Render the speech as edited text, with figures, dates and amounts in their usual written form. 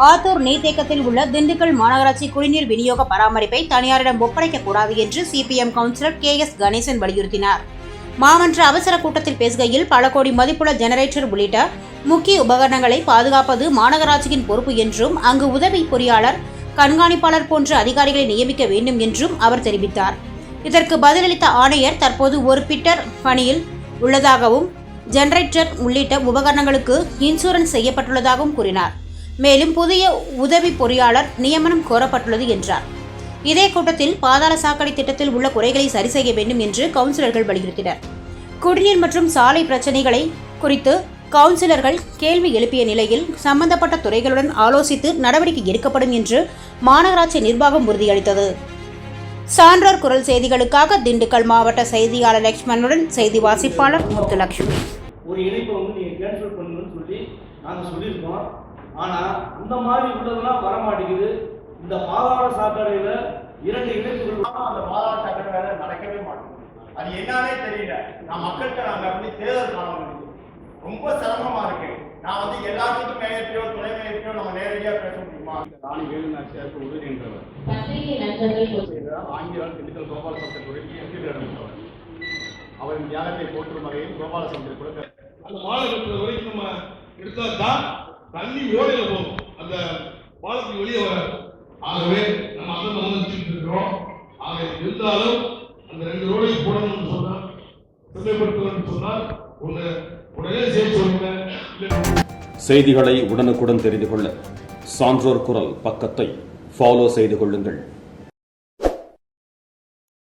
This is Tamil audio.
ஆத்தூர் நீர்த்தேக்கத்தில் உள்ள திண்டுக்கல் மாநகராட்சி குடிநீர் விநியோக பராமரிப்பை தனியாரிடம் ஒப்படைக்கக்கூடாது என்று சிபிஎம் கவுன்சிலர் KS கணேசன் வலியுறுத்தினார். மாமன்ற அவசர கூட்டத்தில் பேசுகையில் பல கோடி மதிப்புள்ள ஜெனரேட்டர் உள்ளிட்ட முக்கிய உபகரணங்களை பாதுகாப்பது மாநகராட்சியின் பொறுப்பு என்றும் அங்கு உதவி பொறியாளர், கண்காணிப்பாளர் போன்ற அதிகாரிகளை நியமிக்க வேண்டும் என்றும் அவர் தெரிவித்தார். இதற்கு பதிலளித்த ஆணையர் தற்போது ஒரு பிட்டர் பணியில் உள்ளதாகவும் ஜெனரேட்டர் உள்ளிட்ட உபகரணங்களுக்கு இன்சூரன்ஸ் செய்யப்பட்டுள்ளதாகவும் கூறினார். மேலும் புதிய உதவி பொறியாளர் நியமனம் கோரப்பட்டுள்ளது என்றார். இதே கூட்டத்தில் பாதாள சாக்கடை திட்டத்தில் உள்ள குறைகளை சரி செய்ய வேண்டும் என்று கவுன்சிலர்கள் வலியுறுத்தினர். குடிநீர் மற்றும் சாலை பிரச்சினைகளை குறித்து கவுன்சிலர்கள் கேள்வி எழுப்பிய நிலையில் சம்பந்தப்பட்ட துறைகளுடன் ஆலோசித்து நடவடிக்கை எடுக்கப்படும் என்று மாநகராட்சி நிர்வாகம் உறுதியளித்தது. சான்றோர் குரல் செய்திகளுக்காக திண்டுக்கல் மாவட்ட செய்தியாளர் லட்சுமணனுடன் செய்தி வாசிப்பாளர் முத்துலட்சுமி. ஒரு இணைப்பை நீங்க கேன்சல் பண்ணணும்னு சொல்லி நாங்கள் சொல்லியிருக்கோம். ஆனால் இந்த மாதிரி உள்ளதெல்லாம் வர மாட்டேங்குது. இந்த பாதாள சாக்கடையில் 2 இணைப்புகள் அந்த பாதாள சாக்கடை வேலை நடக்கவே மாட்டேங்குது. அது என்னன்னே தெரியல. நான் மக்கள்கிட்ட நாங்கள் அப்படி தேர்தல் காலம் ரொம்ப சிரமமா இருக்கு. நான் எல்லாத்துக்கும் மேயத்தையோ துணை மேயத்தையோ நம்ம நேரடியாக பேச முடியுமா? ராணி வேலுநாச்சியாருக்கு உதவி என்றவர் ஆங்கிலால் திண்டுக்கல் கோபாலசமுத்திரத்துறைக்கு எம்பி நடந்தவர். அவரின் தியாகத்தை போற்றும் வகையில் கோபாலசமுத்திர கொடுக்க அந்த மாநகரத்தில் வரைக்கும் நம்ம எடுத்தால் தான் தண்ணி ஓடையில போகும், அந்த பாலத்துக்கு வெளியே வராது. ஆகவே நம்ம அதை வச்சுட்டு இருக்கிறோம். ஆக இருந்தாலும் அந்த 2 ரோடையும் போடணும்னு சொன்னால், செம்மைப்படுத்தணும்னு சொன்னால் உடனே செய்ய சொல்லுங்க. செய்திகளை உடனுக்குடன் தெரிந்து கொள்ள சான்றோர் குரல் பக்கத்தை ஃபாலோ செய்து கொள்ளுங்கள்.